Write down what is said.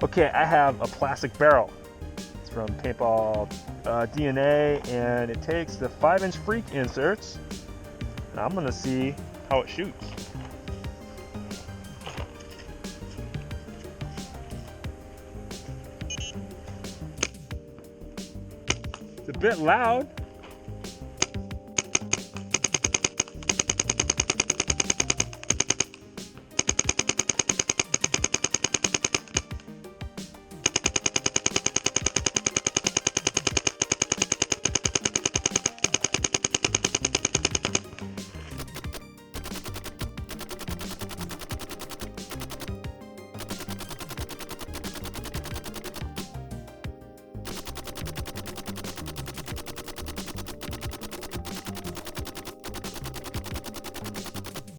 Okay, I have a plastic barrel. It's from PaintballDNA, and it takes the 5-inch freak inserts. And I'm gonna see how it shoots. It's a bit loud.